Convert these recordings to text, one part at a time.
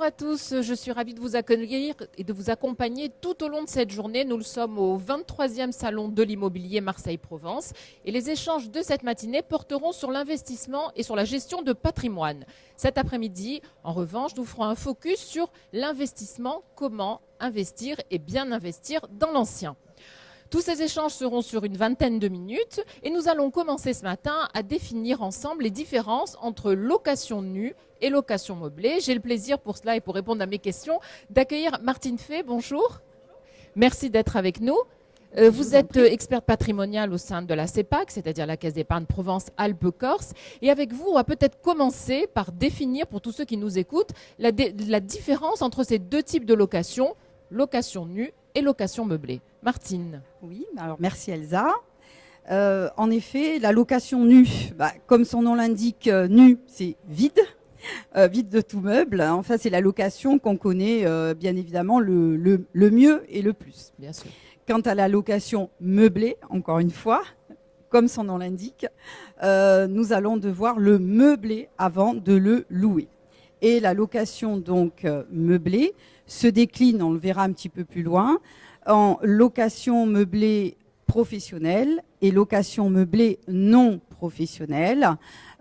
Bonjour à tous, je suis ravie de vous accueillir et de vous accompagner tout au long de cette journée. Nous sommes au 23e salon de l'immobilier Marseille-Provence et les échanges de cette matinée porteront sur l'investissement et sur la gestion de patrimoine. Cet après-midi, en revanche, nous ferons un focus sur l'investissement, comment investir et bien investir dans l'ancien. Tous ces échanges seront sur une vingtaine de minutes et nous allons commencer ce matin à définir ensemble les différences entre location nue et location meublée. J'ai le plaisir pour cela et pour répondre à mes questions d'accueillir Martine Fay. Bonjour. Merci d'être avec nous. Vous êtes experte patrimoniale au sein de la CEPAC, c'est-à-dire la Caisse d'épargne Provence-Alpes-Corse. Et avec vous, on va peut-être commencer par définir, pour tous ceux qui nous écoutent, la différence entre ces deux types de location, location nue et location meublée. Martine. Oui, alors merci Elsa. En effet, la location nue, comme son nom l'indique, nue, c'est vide, vide de tout meuble. Enfin, c'est la location qu'on connaît bien évidemment le mieux et le plus. Bien sûr. Quant à la location meublée, encore une fois, comme son nom l'indique, nous allons devoir le meubler avant de le louer. Et la location donc meublée se décline, on le verra un petit peu plus loin, en location meublée professionnelle et location meublée non professionnelle.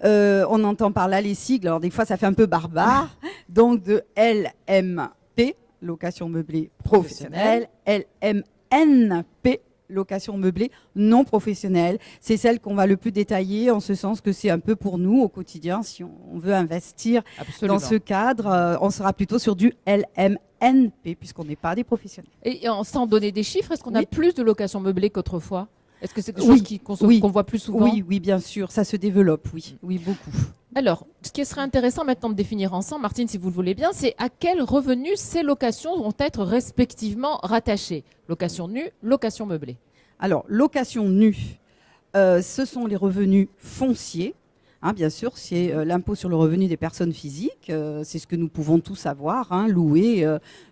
On entend par là les sigles, alors des fois ça fait un peu barbare, donc de LMP, location meublée professionnelle, LMNP, location meublée non professionnelle. C'est celle qu'on va le plus détailler en ce sens que c'est un peu pour nous au quotidien. Si on veut investir dans ce cadre, on sera plutôt sur du LMNP puisqu'on n'est pas des professionnels. Et sans donner des chiffres, est-ce qu'on a plus de location meublée qu'autrefois? Est-ce que c'est quelque chose qu'on voit plus souvent? Oui, bien sûr, ça se développe, oui, beaucoup. Alors, ce qui serait intéressant maintenant de définir ensemble, Martine, si vous le voulez bien, c'est à quel revenu ces locations vont être respectivement rattachées. Location nue, location meublée. Alors, location nue, ce sont les revenus fonciers. Bien sûr, c'est l'impôt sur le revenu des personnes physiques. C'est ce que nous pouvons tous avoir, louer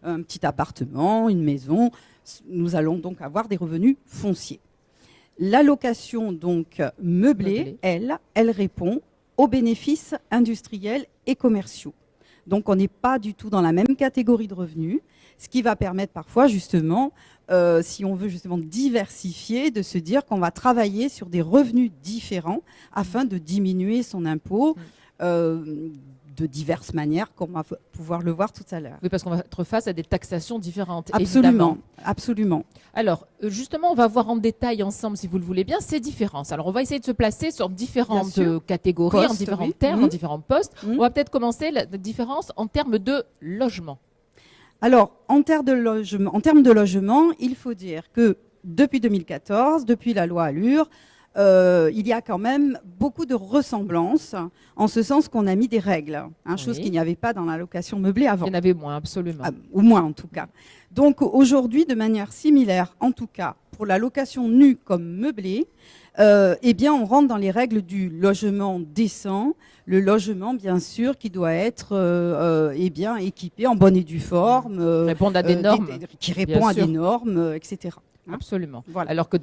un petit appartement, une maison. Nous allons donc avoir des revenus fonciers. La location donc meublée, elle répond aux bénéfices industriels et commerciaux. Donc, on n'est pas du tout dans la même catégorie de revenus, ce qui va permettre parfois, justement, si on veut justement diversifier, de se dire qu'on va travailler sur des revenus différents afin de diminuer son impôt de diverses manières, comme on va pouvoir le voir tout à l'heure. Oui, parce qu'on va être face à des taxations différentes, absolument, évidemment. Absolument. Alors, justement, on va voir en détail ensemble, si vous le voulez bien, ces différences. Alors, on va essayer de se placer sur différentes catégories, en différents termes, en différents postes. On va peut-être commencer la différence en termes de logement. Alors, en termes de logement, il faut dire que depuis 2014, depuis la loi Allure, il y a quand même beaucoup de ressemblances, en ce sens qu'on a mis des règles, chose qu'il n'y avait pas dans la location meublée avant. Il y en avait moins, absolument. Ou moins, en tout cas. Donc, aujourd'hui, de manière similaire, en tout cas, pour la location nue comme meublée, eh bien, on rentre dans les règles du logement décent, le logement, bien sûr, qui doit être bien équipé en bonne et due forme. Répondre à des normes. Qui répond à des normes, etc. Absolument. Voilà. Alors que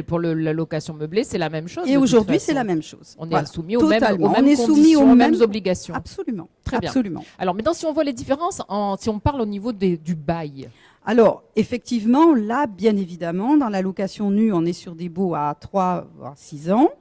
pour la location meublée, c'est la même chose. Et aujourd'hui, c'est la même chose. On est soumis aux mêmes obligations. Absolument. Très bien. Absolument. Alors maintenant, si on voit les différences, si on parle au niveau du bail. Alors, effectivement, là, bien évidemment, dans la location nue, on est sur des baux à 3 voire 6 ans.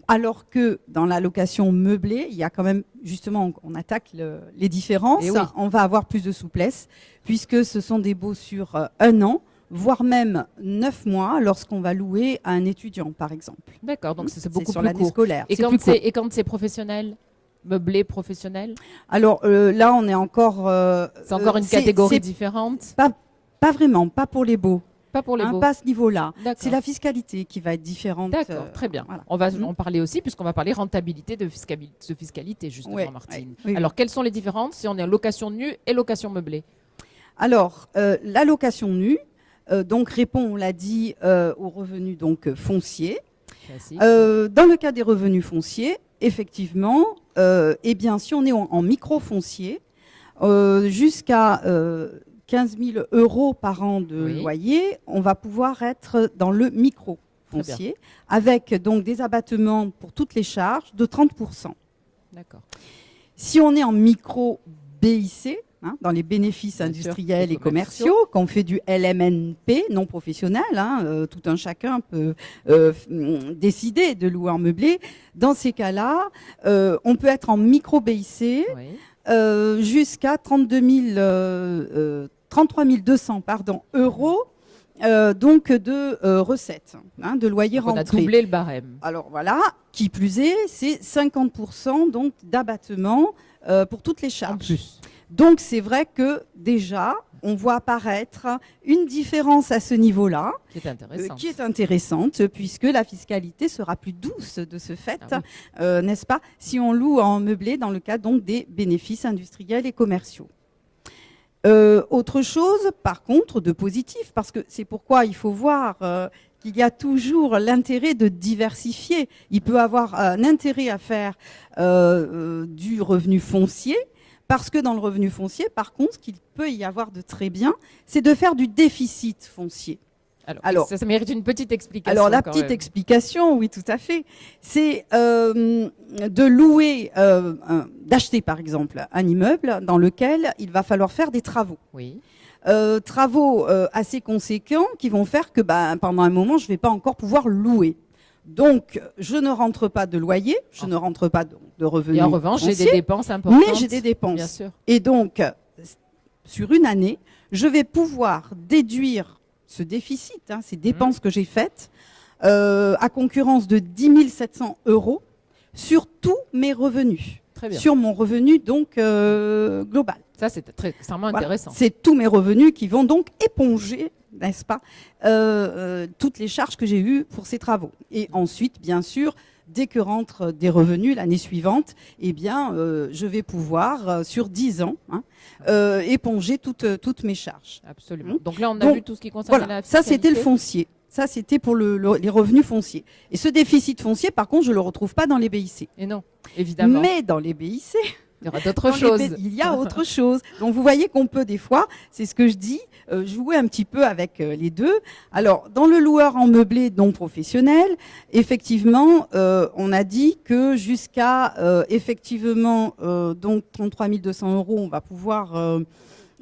Alors que dans la location meublée, il y a quand même, justement, on attaque les différences. On va avoir plus de souplesse, puisque ce sont des baux sur 1 an, voire même 9 mois lorsqu'on va louer à un étudiant, par exemple. D'accord, donc c'est beaucoup sur plus l'année court. Scolaire. Et quand c'est professionnel, meublé professionnel? Alors là, on est encore... c'est encore une catégorie différente? Pas vraiment, pas pour les baux. Pas pour les baux. Pas à ce niveau-là. C'est la fiscalité qui va être différente. D'accord, très bien. Voilà. On va en parler aussi, puisqu'on va parler rentabilité de fiscalité, justement, Martine. Oui. Alors, quelles sont les différences si on est en location nue et location meublée? Alors, la location nue, donc répond, on l'a dit, aux revenus donc fonciers. Dans le cas des revenus fonciers, effectivement, eh bien, si on est en micro-foncier, jusqu'à 15 000 € par an de loyer, on va pouvoir être dans le micro-foncier, avec donc des abattements pour toutes les charges de 30%. D'accord. Si on est en micro BIC, hein, dans les bénéfices Bien industriels sûr, et commerciaux, qu'on fait du LMNP non professionnel. Tout un chacun peut décider de louer en meublé. Dans ces cas-là, on peut être en micro BIC jusqu'à 33 200 euros. Donc de recettes, de loyers rentrés. On a doublé le barème. Alors voilà, qui plus est, c'est 50% donc d'abattement pour toutes les charges. En plus. Donc c'est vrai que déjà, on voit apparaître une différence à ce niveau-là, qui est intéressante, puisque la fiscalité sera plus douce de ce fait, n'est-ce pas, si on loue en meublé dans le cadre donc des bénéfices industriels et commerciaux. Autre chose, par contre, de positif, parce que c'est pourquoi il faut voir qu'il y a toujours l'intérêt de diversifier. Il peut avoir un intérêt à faire du revenu foncier, parce que dans le revenu foncier, par contre, ce qu'il peut y avoir de très bien, c'est de faire du déficit foncier. Alors ça mérite une petite explication. Alors la petite explication, oui, tout à fait, c'est de louer, d'acheter par exemple un immeuble dans lequel il va falloir faire des travaux. Oui. Travaux assez conséquents qui vont faire que pendant un moment, je ne vais pas encore pouvoir louer. Donc, je ne rentre pas de loyer, je ne rentre pas de revenus. Et en revanche, fonciers, j'ai des dépenses importantes. Mais j'ai des dépenses. Bien sûr. Et donc, sur une année, je vais pouvoir déduire ce déficit, ces dépenses que j'ai faites, à concurrence de 10 700 euros sur tous mes revenus. Très bien. Sur mon revenu donc global. Ça, c'est extrêmement intéressant. C'est tous mes revenus qui vont donc éponger, n'est-ce pas, toutes les charges que j'ai eues pour ces travaux. Et ensuite, bien sûr, dès que rentrent des revenus l'année suivante, eh bien, je vais pouvoir, sur 10 ans, éponger toutes mes charges. Absolument. Donc là, on a vu tout ce qui concerne la fiscalité. Ça, c'était le foncier. Ça, c'était pour les revenus fonciers. Et ce déficit foncier, par contre, je ne le retrouve pas dans les BIC. Et non, évidemment. Mais dans les BIC... Il y aura d'autres choses. Il y a autre chose. Donc, vous voyez qu'on peut des fois, c'est ce que je dis, jouer un petit peu avec les deux. Alors, dans le loueur en meublé non professionnel, effectivement, on a dit que jusqu'à, effectivement, donc 33 200 euros, on va pouvoir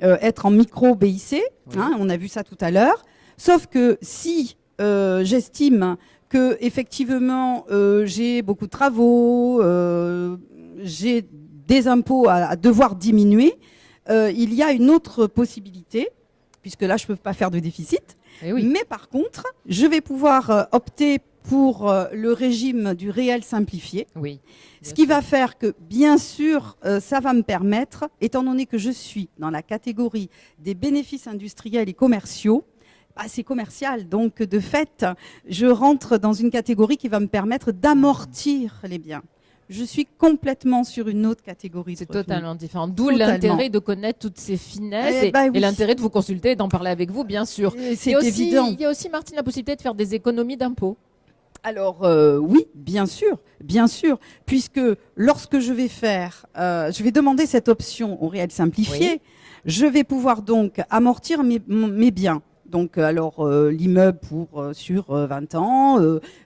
être en micro BIC. Oui. On a vu ça tout à l'heure. Sauf que si j'estime que effectivement j'ai beaucoup de travaux, j'ai des impôts à devoir diminuer, il y a une autre possibilité, puisque là je ne peux pas faire de déficit, mais par contre je vais pouvoir opter pour le régime du réel simplifié, ce qui va faire que bien sûr ça va me permettre, étant donné que je suis dans la catégorie des bénéfices industriels et commerciaux, c'est commercial, donc de fait, je rentre dans une catégorie qui va me permettre d'amortir les biens. Je suis complètement sur une autre catégorie. C'est totalement différent. D'où l'intérêt de connaître toutes ces finesses et l'intérêt de vous consulter et d'en parler avec vous, bien sûr. C'est évident. Il y a aussi, Martine, la possibilité de faire des économies d'impôts. Alors oui, bien sûr, puisque lorsque je vais demander cette option au réel simplifié, je vais pouvoir donc amortir mes biens. Donc, alors, l'immeuble sur 20 ans,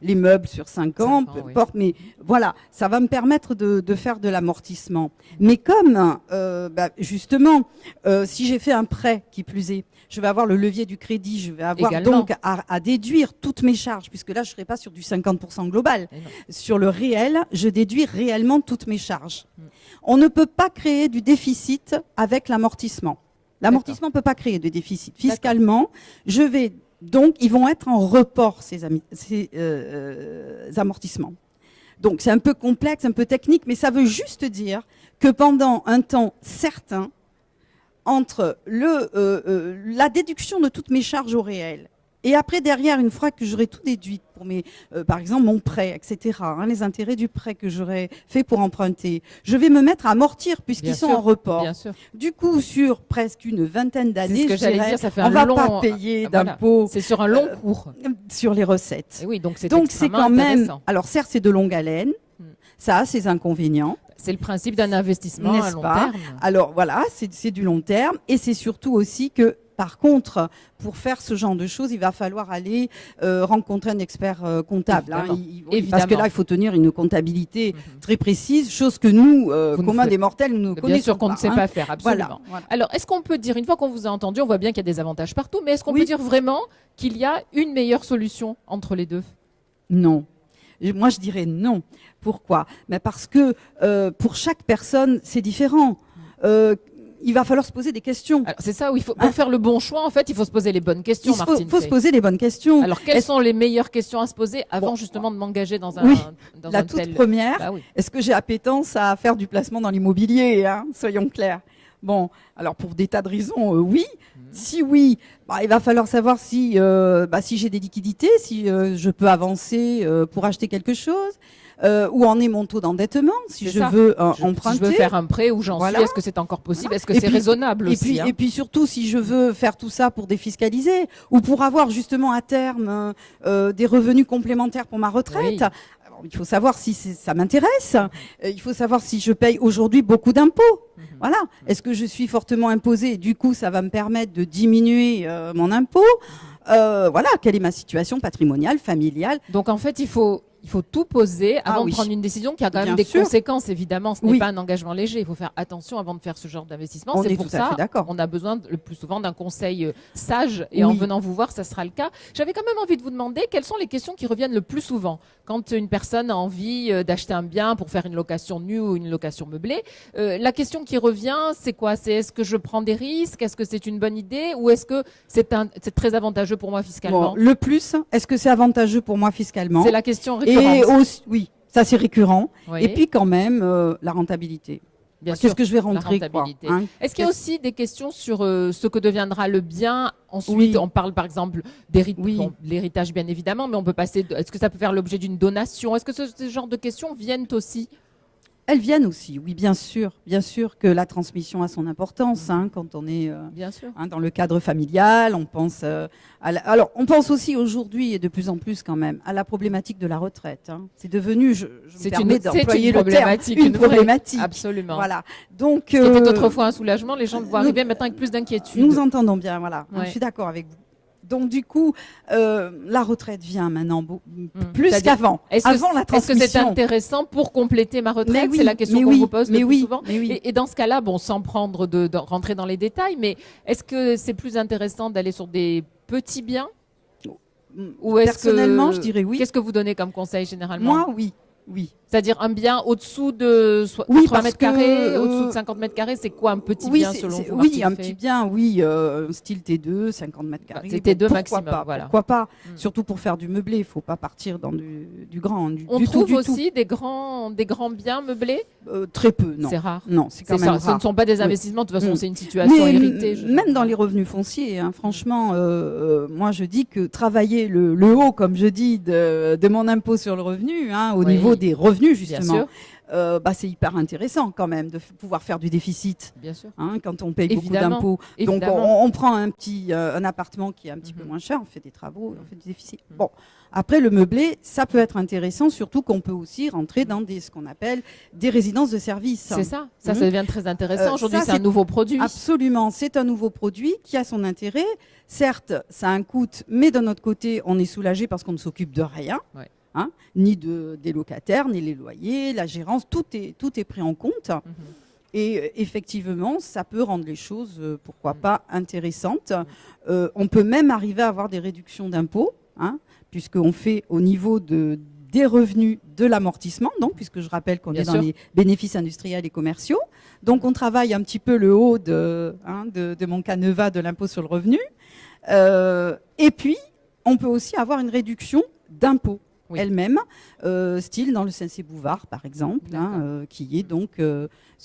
l'immeuble sur 5 ans, peu importe, mais voilà, ça va me permettre de faire de l'amortissement. Mais comme, justement, si j'ai fait un prêt, qui plus est, je vais avoir le levier du crédit, je vais avoir donc à déduire toutes mes charges, puisque là, je ne serai pas sur du 50% global. Sur le réel, je déduis réellement toutes mes charges. On ne peut pas créer du déficit avec l'amortissement. L'amortissement ne peut pas créer de déficit. Fiscalement, ils vont être en report, ces amortissements. Donc, c'est un peu complexe, un peu technique, mais ça veut juste dire que pendant un temps certain, entre la déduction de toutes mes charges au réel, et après, derrière, une fois que j'aurai tout déduit pour par exemple, mon prêt, etc., les intérêts du prêt que j'aurais fait pour emprunter, je vais me mettre à amortir puisqu'ils sont en report. Bien sûr. Du coup, sur presque une vingtaine d'années, on va pas payer d'impôts. C'est sur un long cours. Sur les recettes. Et oui, donc c'est quand même. Alors certes, c'est de longue haleine. Ça a ses inconvénients. C'est le principe d'un investissement à long terme. Alors voilà, c'est du long terme. Et c'est surtout aussi que Par contre, pour faire ce genre de choses, il va falloir aller rencontrer un expert comptable. Évidemment. Parce que là, il faut tenir une comptabilité très précise, chose que nous, communs des mortels, nous ne connaissons pas. Bien sûr qu'on ne sait pas faire, absolument. Voilà. Alors, est-ce qu'on peut dire, une fois qu'on vous a entendu, on voit bien qu'il y a des avantages partout, mais est-ce qu'on peut dire vraiment qu'il y a une meilleure solution entre les deux? Non. Moi, je dirais non. Pourquoi? Parce que pour chaque personne, c'est différent. Il va falloir se poser des questions. C'est ça où il faut, pour faire le bon choix, en fait, il faut se poser les bonnes questions, Martine. Il faut se poser les bonnes questions. Alors, quelles sont les meilleures questions à se poser avant justement de m'engager dans un La toute première, est-ce que j'ai appétence à faire du placement dans l'immobilier, soyons clairs. Bon, alors pour des tas de raisons, oui. Si oui, il va falloir savoir si j'ai des liquidités, si je peux avancer pour acheter quelque chose. Où en est mon taux d'endettement, si je veux emprunter. Si je veux faire un prêt, où j'en suis, est-ce que c'est encore possible, est-ce que c'est raisonnable aussi. Et puis surtout, si je veux faire tout ça pour défiscaliser, ou pour avoir justement à terme des revenus complémentaires pour ma retraite. Alors, il faut savoir si ça m'intéresse. Il faut savoir si je paye aujourd'hui beaucoup d'impôts. Voilà. Est-ce que je suis fortement imposée et du coup, ça va me permettre de diminuer mon impôt. Voilà. Quelle est ma situation patrimoniale, familiale. Donc en fait, il faut tout poser avant de prendre une décision qui a quand même des conséquences, évidemment. Ce n'est pas un engagement léger. Il faut faire attention avant de faire ce genre d'investissement. C'est pour ça qu'on a besoin le plus souvent d'un conseil sage. Et en venant vous voir, ça sera le cas. J'avais quand même envie de vous demander quelles sont les questions qui reviennent le plus souvent quand une personne a envie d'acheter un bien pour faire une location nue ou une location meublée. La question qui revient, c'est quoi? C'est est-ce que je prends des risques? Est-ce que c'est une bonne idée? Ou est-ce que c'est très avantageux pour moi fiscalement? Le plus, est-ce que c'est avantageux pour moi fiscalement? C'est la question récurrente. Oui, ça c'est récurrent. Oui. Et puis quand même, la rentabilité. Qu'est-ce que je vais rentrer, Est-ce qu'il y a aussi des questions sur ce que deviendra le bien? Ensuite, on parle par exemple l'héritage bien évidemment, mais on peut passer. Est-ce que ça peut faire l'objet d'une donation? Est-ce que ce genre de questions viennent aussi? Elles viennent aussi, oui, bien sûr. Bien sûr que la transmission a son importance quand on est dans le cadre familial. On pense alors, on pense aussi aujourd'hui et de plus en plus quand même à la problématique de la retraite. C'est devenu, je me permets d'employer le terme, une problématique. Absolument. Voilà. Donc, c'était autrefois un soulagement. Les gens le voient arriver maintenant avec plus d'inquiétude. Nous entendons bien, voilà. Je suis d'accord avec vous. Donc du coup, la retraite vient maintenant plus qu'avant. Avant la transmission. Est-ce que c'est intéressant pour compléter ma retraite? C'est la question qu'on vous pose le plus souvent. Et dans ce cas-là, sans prendre de rentrer dans les détails, mais est-ce que c'est plus intéressant d'aller sur des petits biens? Ou personnellement, je dirais oui. Qu'est-ce que vous donnez comme conseil généralement? Moi, oui. Oui. C'est-à-dire un bien au-dessous de 80 mètres carrés, au-dessous de 50 mètres carrés, c'est quoi un petit bien selon vous? Oui, un petit bien, style T2, 50 mètres carrés. C'est T2 maximum, voilà. Pourquoi pas? Surtout pour faire du meublé, il ne faut pas partir dans du grand. On trouve aussi des grands biens meublés? Très peu, non. C'est rare. Non, c'est quand même rare. Ce ne sont pas des investissements, de toute façon, c'est une situation héritée. Même dans les revenus fonciers, franchement, moi je dis que travailler le haut, comme je dis, de mon impôt sur le revenu, au niveau des revenus, justement, c'est hyper intéressant quand même de pouvoir faire du déficit. Bien sûr. Quand on paye beaucoup d'impôts. Donc on prend un appartement qui est un petit peu moins cher, on fait des travaux, on fait du déficit. Bon, après le meublé, ça peut être intéressant, surtout qu'on peut aussi rentrer dans ce qu'on appelle des résidences de service. C'est ça. Ça devient très intéressant. Aujourd'hui, c'est un nouveau produit. Absolument, c'est un nouveau produit qui a son intérêt. Certes, ça a un coût, mais d'un autre côté, on est soulagé parce qu'on ne s'occupe de rien. Ouais. Ni des locataires, ni les loyers, la gérance, tout est pris en compte. Et effectivement, ça peut rendre les choses, pourquoi pas, intéressantes. On peut même arriver à avoir des réductions d'impôts, puisqu'on fait au niveau des revenus de l'amortissement, donc, puisque je rappelle qu'on est dans les bénéfices industriels et commerciaux. Donc, on travaille un petit peu le haut de mon canevas de l'impôt sur le revenu. Et puis, on peut aussi avoir une réduction d'impôts. Elle-même, style dans le Saint-Bouvard par exemple, qui est donc,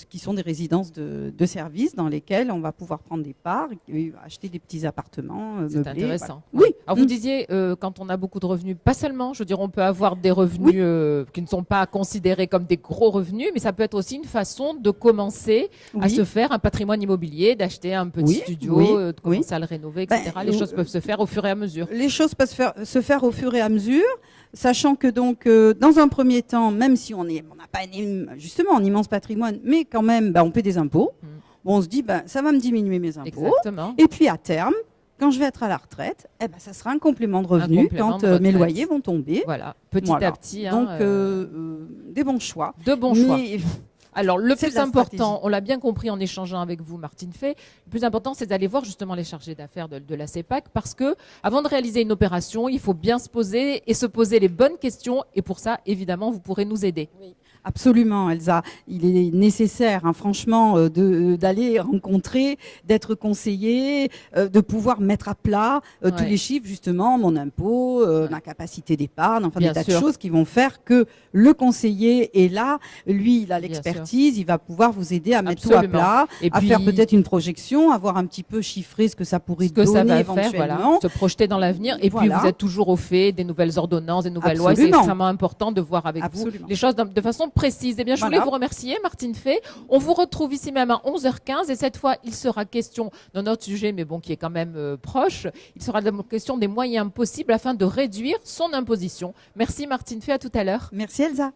qui sont des résidences de services dans lesquelles on va pouvoir prendre des parts, et acheter des petits appartements meublés. C'est intéressant. Voilà. Oui. Alors vous disiez, quand on a beaucoup de revenus, pas seulement, je veux dire, on peut avoir des revenus qui ne sont pas considérés comme des gros revenus, mais ça peut être aussi une façon de commencer à se faire un patrimoine immobilier, d'acheter un petit studio, de commencer à le rénover, etc. Les choses peuvent se faire au fur et à mesure. Les choses peuvent se faire au fur et à mesure. Sachant que donc, dans un premier temps, même si on n'a pas justement un immense patrimoine, mais quand même, on paie des impôts. Bon, on se dit, ben, ça va me diminuer mes impôts. Exactement. Et puis à terme, quand je vais être à la retraite, eh ben, ça sera un complément de revenu quand mes loyers vont tomber. Voilà, petit à petit. Donc, des bons choix. De bons choix. Alors, le C'est plus de la important, stratégie. on l'a bien compris en échangeant avec vous, Martine Fay, le plus important, c'est d'aller voir justement les chargés d'affaires de la CEPAC parce que, avant de réaliser une opération, il faut bien se poser et se poser les bonnes questions. Et pour ça, évidemment, vous pourrez nous aider. Oui. Absolument, Elsa. Il est nécessaire, hein, franchement, d'aller rencontrer, d'être conseillé, de pouvoir mettre à plat tous les chiffres, justement, mon impôt, ma capacité d'épargne, enfin des tas de choses qui vont faire que le conseiller est là. Lui, il a l'expertise, il va pouvoir vous aider à mettre tout à plat, à faire peut-être une projection, à voir un petit peu chiffrer ce que ça pourrait donner éventuellement. Se projeter dans l'avenir. Et puis, vous êtes toujours au fait des nouvelles ordonnances, des nouvelles lois. C'est extrêmement important de voir avec vous les choses de façon précise. Eh bien, je voulais vous remercier, Martine Fay. On vous retrouve ici même à 11h15 et cette fois, il sera question d'un autre sujet, mais bon, qui est quand même proche. Il sera question des moyens possibles afin de réduire son imposition. Merci, Martine Fay. À tout à l'heure. Merci, Elsa.